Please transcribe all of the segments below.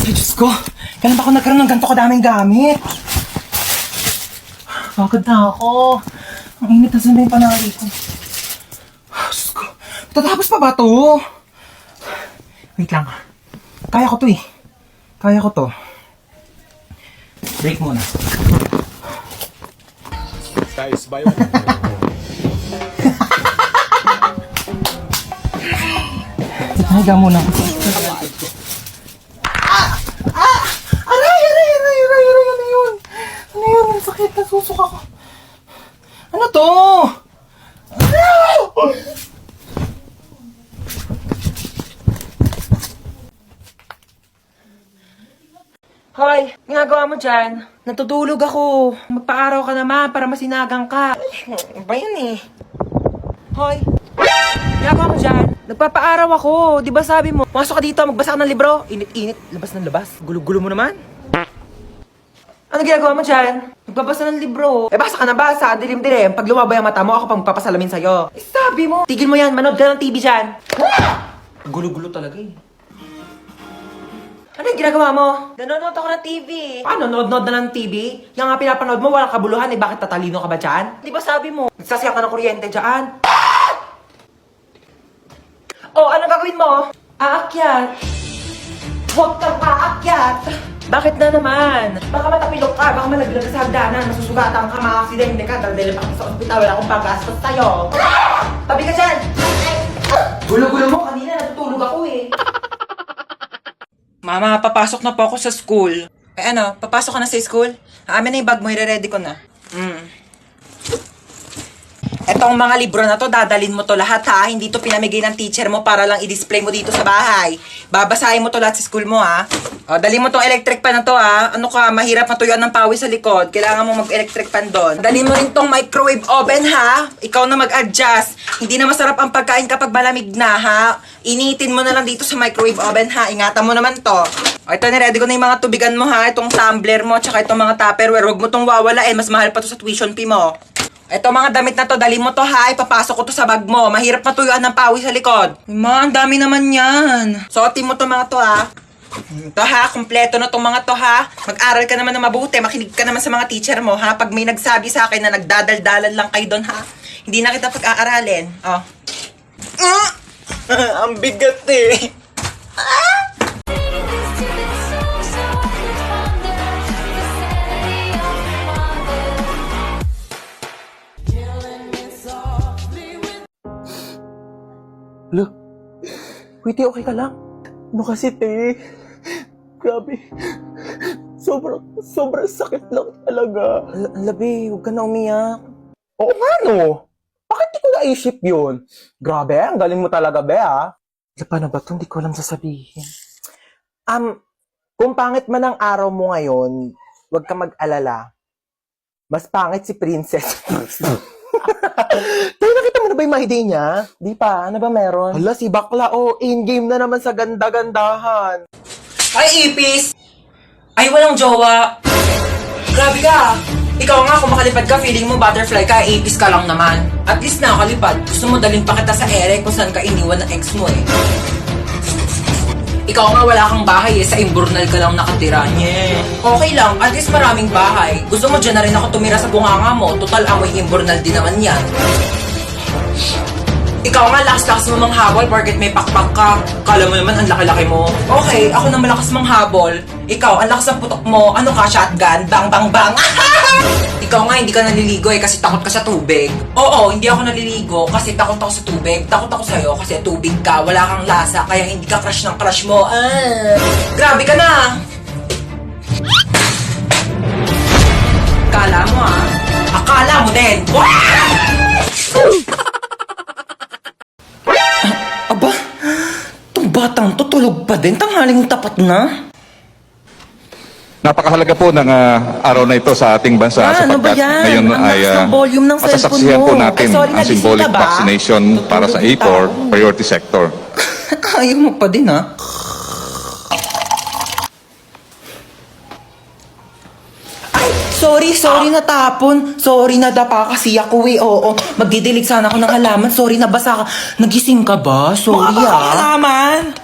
Ay, Diyos ko. Kailan ba ako nagkaroon ng ganito kadaming gamit? Pagod na ako. Ang init na sila yung panali ko. Diyos ko. Tatapos pa ba to? Wait lang. Kaya ko to eh. Kaya ko to. Break muna. Guys, bayo. Higa muna ako. Aray! Ano yun? Ano yun? Ang sakit. Nasusuka ko. Ano to? Hoy, ginagawa mo dyan? Natutulog ako. Magpa-araw ka naman para masinagang ka. Ba yan eh? Hoy, ginagawa mo dyan? Nagpapa-araw ako. Di ba sabi mo, pumasok ka dito, magbasa ka ng libro. Init-init, labas ng labas. Gulo-gulo mo naman. Ano ginagawa mo dyan? Nagbabasa ng libro. Eh, basa ka na basa. Dilim-dilim. Pag lumabay ang mata mo, ako pang magpapasalamin sa'yo. Eh, sabi mo. Tigil mo yan. Manood ka ng TV dyan. Gulo-gulo talaga eh. Ano yung ginagawa mo? Nanonood ako ng TV. Paano? Nood-nood na ng TV? Yung nga pinapanood mo, walang kabuluhan eh. Bakit tatalino ka ba dyan? Di ba sabi mo? Nagsasayang ka ng kuryente dyan. Oh, ano gagawin mo? Aakyat. Huwag kang aakyat. Bakit na naman? Baka matapilok ka, baka malaglag ka sa hagdanan, masusugatan ka, maka-aksidente ka, daldalin pa ka sa ospital, wala akong paggastos sa'yo. Tabi ka dyan! Gulo-gulo mo, kanina natutulog ako eh. Mama, papasok na po ako sa school. Eh ano, papasok ka na sa school? Amin na yung bag mo, i-ready ko na. Etong mga libro na to, dadalin mo to lahat ha. Hindi to pinamigay ng teacher mo para lang i-display mo dito sa bahay. Babasahin mo to lahat sa school mo ha. O, dali mo tong electric pan na to ha. Ano ka, mahirap matuyuan ng pawis sa likod. Kailangan mo mag-electric pan doon. Dalhin mo rin tong microwave oven ha. Ikaw na mag-adjust. Hindi na masarap ang pagkain kapag malamig na ha. Initin mo na lang dito sa microwave oven ha. Ingatan mo naman to. O, ito niready ko na yung mga tubigan mo ha. Itong tumbler mo, tsaka itong mga tupperware. Huwag mo tong wawalain. Mas mahal pa to sa tuition fee mo. Ito mga damit na to, dali mo to ha, ipapasok ko to sa bag mo. Mahirap matuyuan ng pawis sa likod. Ma, ang dami naman yan. Suotin mo to mga to ha. Ito ha, kumpleto na tong mga to ha. Mag-aral ka naman na mabuti, makinig ka naman sa mga teacher mo ha. Pag may nagsabi sa akin na nagdadaldalan lang kayo doon ha, hindi na kita pag-aaralin. Oh. Ang bigat eh. Look, Witty, okay ka lang? Ano kasi, te? Grabe. Sobrang sakit lang talaga. Labi, huwag ka na umiyak. Oo nga, no? Bakit di ko naisip yun? Grabe, ang galing mo talaga, be, ah. Paano ba ito? Hindi ko alam sasabihin. Kung pangit man ang araw mo ngayon, huwag ka mag-alala. Mas pangit si Princess. Tayo, nakita mo na ba yung my day niya? Di pa, ano ba meron? Hala, si Bakla, in-game na naman sa ganda-gandahan. Ay, ipis! Ay, walang jowa! Grabe ka! Ikaw nga, kung makalipad ka, feeling mo butterfly ka, ipis ka lang naman. At least nakakalipad. Gusto mo daling pa kita sa ere kung saan ka iniwan ng ex mo eh. Ikaw nga, wala kang bahay eh. Sa Imburnal ka lang nakatira. Yeah. Okay lang, at least maraming bahay. Gusto mo dyan na rin ako tumira sa bunganga mo. Total, amoy Imburnal din naman yan. Ikaw nga, lakas-lakas mo manghabol porket may pakpak ka. Kala mo naman ang laki-laki mo. Okay, ako na malakas manghabol. Ikaw, ang lakas ng putok mo. Ano ka, shotgun? Bang, bang, bang! Ikaw nga, hindi ka naliligo eh kasi takot ka sa tubig. Oo, hindi ako naliligo kasi takot ako sa tubig. Takot ako sa'yo kasi tubig ka, wala kang lasa, kaya hindi ka crush ng crush mo. Grabe ka na! Akala mo ah. Akala mo din. Aba, itong batang to tulog pa din. Tanghaling tapat na. Napakahalaga po ng araw na ito sa ating bansa Ano ba sapagkat yan? ngayon Ang ay lakas ng volume ng cellphone masasaksihan mo. po natin Ay, sorry, ang nagising symbolic ka ba? vaccination para sa Tutulog A4 tao. priority sector. Ayaw mo pa din ha. Ay, sorry natapon. Sorry nadapa kasi ako eh. Oo, magdidilig sana ako ng halaman. Sorry nabasa ka. Nagising ka ba? Sorry ah. Halaman!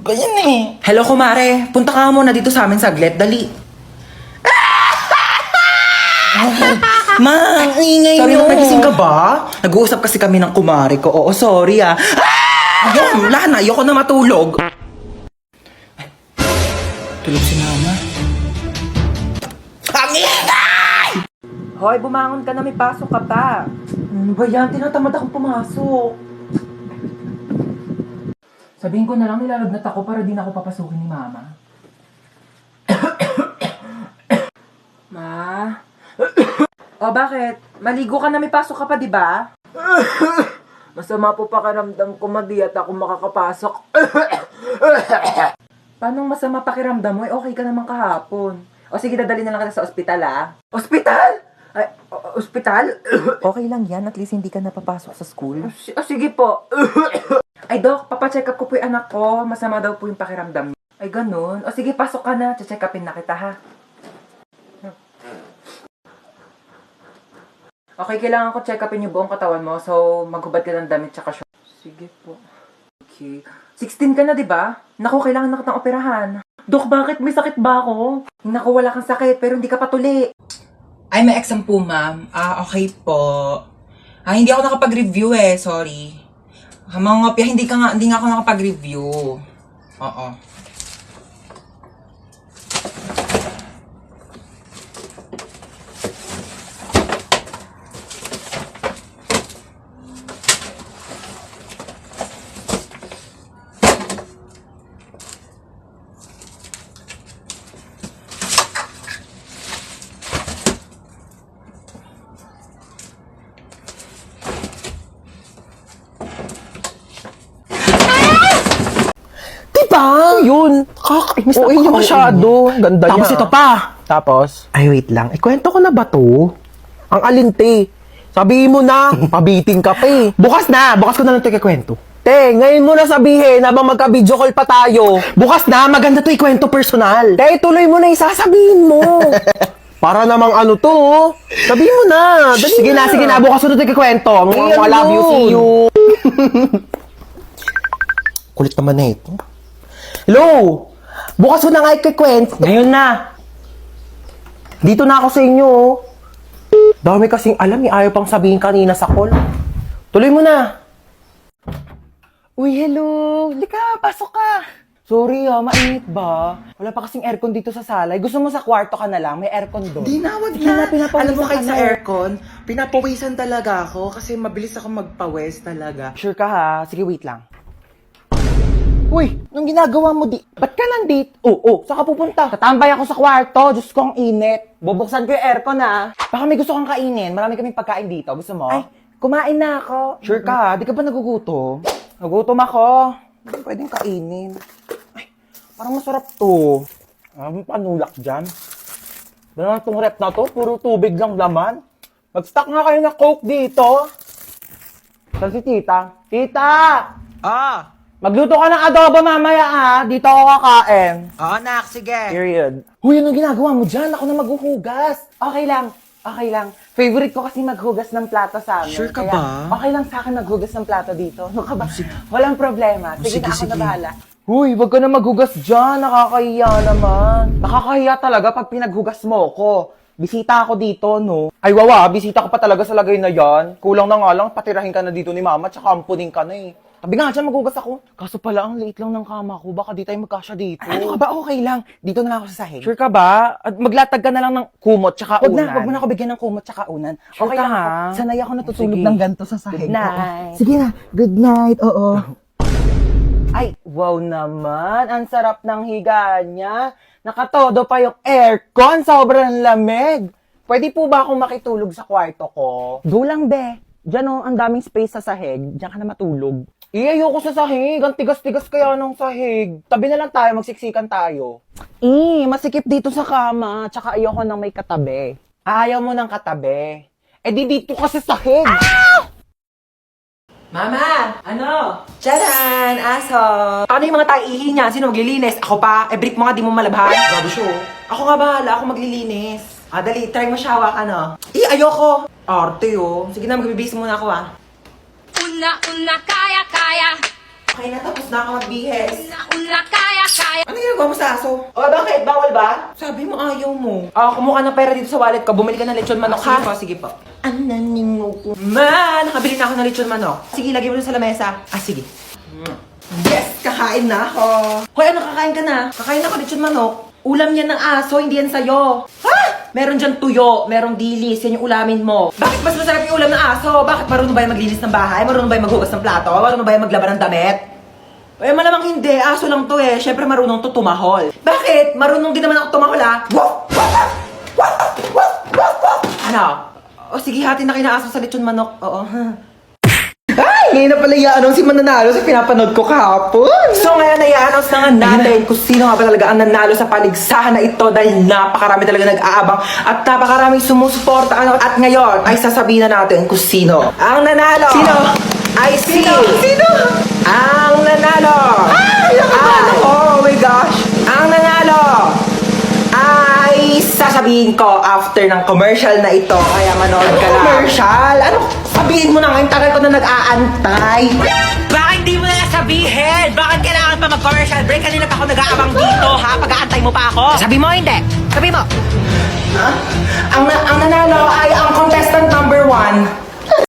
Ganyan eh. Hello, kumare. Punta ka muna dito sa amin saglit. Dali. Mang, ingay Sorry, nyo. nagising ka ba? Nag-uusap kasi kami ng kumare ko. Oo, sorry ah. Ayun, wala na. Ayoko na matulog. Ay, tulog si mama. Ang ingay! Hoy, bumangon ka na. May pasok ka pa. Ano ba yan? Tinatamad akong pumasok. Sabihin ko na lang nilalagnat ako para di na ako papasukin ni mama. Ma? O bakit? Maligo ka na, may pasok ka pa, di ba? Masama po pakiramdam ko, madi at ako makakapasok. Paano masama pakiramdam mo? Okay ka naman kahapon. O sige, dadali na lang kita sa ospital, ah. Ospital? Ay, ospital? Okay lang yan, at least hindi ka napapasok sa school. Sige po. Ay, Doc, papacheck up ko po yung anak ko. Masama daw po yung pakiramdam niya. Ay, ganun. O sige, pasok ka na. Check upin na kita, ha? Okay, kailangan ko check upin yung buong katawan mo. So, maghubad ka ng damit tsaka short. Sige po. Okay. 16 ka na, di ba? Naku, kailangan na kitang operahan. Dok, bakit? May sakit ba ako? Naku, wala kang sakit, pero hindi ka patuli. Ay, may exam po, ma'am. Okay po. Hindi ako nakapag-review eh. Sorry. Mga ngopya, hindi nga ako nakapag-review. Oo. Diba? Yun. Kakainis na niya masyado. Ganda Tapos niya. ito pa. Tapos? Ay, wait lang. Ikwento ko na ba to? Ang alinte. Sabihin mo na, pabiting ka pa eh. Bukas na. Bukas ko na lang ito ikikwento. Te, ngayon mo na sabihin habang magka-video call pa tayo. Bukas na. Maganda to ikwento personal. Te, tuloy mo na yung sasabihin mo. Para namang ano to, oh. Sabihin mo na. Dali Sige na. Bukas ko na ito ikikwento. Ay, I love you. ano See yun? you. Kulit naman na ito. Hello! Bukas ko na nga ikikwento. Ngayon na. Dito na ako sa inyo, oh. Dami kasing alam, ayaw pang sabihin kanina sa call. Tuloy mo na. Uy, hello. Lika, pasok ka. Sorry mainit ba? Wala pa kasing aircon dito sa salay. Gusto mo sa kwarto ka na lang, may aircon doon. Di na, wag Hindi na. pinapawisan Alam mo, kahit ka sa na. aircon, pinapawisan talaga ako kasi mabilis ako magpawis talaga. Sure ka ha? Sige, wait lang. Uy, nung ginagawa mo ba't ka nandito? Saan ka pupunta? Tatambay ako sa kwarto. Diyos ko, ang init. Bubuksan ko yung aircon ha. Baka may gusto kang kainin. Marami kaming pagkain dito. Gusto mo? Ay, kumain na ako. Sure ka ha? Di ka ba nagugutom? Nagutom ako. Hindi pwedeng kainin. Ay, parang masarap to. Ang panulak dyan. Ba naman tong rep na to? Puro tubig lang laman. Mag-stock nga kayo ng Coke dito. Saan si tita? Tita! Magluto ka ng adobo mamaya ha. Dito ako kakain. Oo, nak, sige. Period. Huy, anong ginagawa mo dyan? Ako na maghuhugas. Okay lang. Favorite ko kasi maghugas ng plato sa amin. Sure ka Kaya, ba? okay lang sa akin maghugas ng plato dito. Ano ka ba? Walang problema. Sige, Sige, na ako sige. na bahala. Huy, wag ka na maghugas dyan. Nakakahiya naman. Nakakahiya talaga pag pinaghugas mo ko. Bisita ako dito, no? Ay, wawa, bisita ka pa talaga sa lagay na yan. Kulang na nga lang, patirahin ka na dito ni mama, tsaka ampunin ka na eh. Sabi nga dyan, maghugas ako. Kaso pala, ang liit lang ng kama ko. Baka di tayo magkasya dito. Ano ka ba? Okay lang. Dito na lang ako sa sahig. Sure ka ba? At maglatag ka na lang ng kumot tsaka Wag unan. na, wag mo na ako bigyan ng kumot tsaka unan. Sure Okay ka, lang ha? ako. Sanay ako natutulog Sige. ng ganito sa sahig. Good night. Oo. Sige na. Good night. Oo. Ay, wow naman. Ang sarap ng higa niya. Nakatodo pa yung aircon. Sobrang lamig. Pwede po ba akong makitulog sa kwarto ko? Go lang, be. Diyan oh, ang daming space sa sahig. Diyan ka na matulog. Ayoko sa sahig. Ang tigas-tigas kaya ng sahig. Tabi na lang tayo. Magsiksikan tayo. Masikip dito sa kama. Tsaka ayoko nang may katabi. Ayaw mo ng katabi. Eh di dito ka sa sahig. Mama! Ano? Charan! Aso! Ano yung mga taihi niya? Sino maglilinis? Ako pa? Brief mo nga, di mo malabhan. Grabe siya, oh. Ako nga bahala. Ako maglilinis. Dali. Try mo siya, ano? Ayoko! Arte, oh. Sige na, magbibis muna ako, Una, kaya, Okay na, tapos na ako magbihis. Kaya. Ano ginagawa mo sa aso? O, bakit? Bawal ba? Sabi mo ayaw mo. Kumuha ng pera dito sa wallet ko. Bumili ka ng lechon manok, ha? Sige po. Ananingo ko. Nakabili na ako ng lechon manok. Sige, lagay mo dun sa lamesa. Sige. Yes! Kakain na ako. Hoy, ano kakain ka na? Kakain ako lechon manok. Ulam yan ng aso, hindi yan sa'yo. Ha? Meron dyan tuyo, merong dilis, yan yung ulamin mo. Bakit mas masarap yung ulam ng aso? Bakit marunong ba yung maglinis ng bahay? Marunong ba yung maghugas ng plato? Marunong ba yung maglaban ng damit? Eh, malamang hindi. Aso lang to eh. Siyempre marunong to tumahol. Bakit? Marunong din naman ako tumahol ha? Ano? O sige, hati na kinaaso sa lechon manok. Oo. Ay! Ngayon na pala i-announce si Mananalo sa pinapanood ko kahapon. So ngayon na i-announce na nga natin kung sino nga ba talaga ang nanalo sa paligsahan na ito dahil napakarami talaga nag-aabang at napakaraming sumusuporta. At ngayon ay sasabihin na natin kung sino ang nanalo. Sino? Ay Sino? Ang nanalo! Oh my gosh! Ang nanalo! Ay sasabihin ko after ng commercial na ito. Kaya manood ka lang. Commercial? Ano? Sabihin mo na ngayon, tagal ko na nag-aantay. Bakit di mo na sabihin? Bakit kailangan pa mag-commercial break? Kanina pa ako nag-aabang dito, ha? Pag-aantay mo pa ako. Sabi mo, hindi. Sabi mo. Ang nanalo ay ang contestant number 1.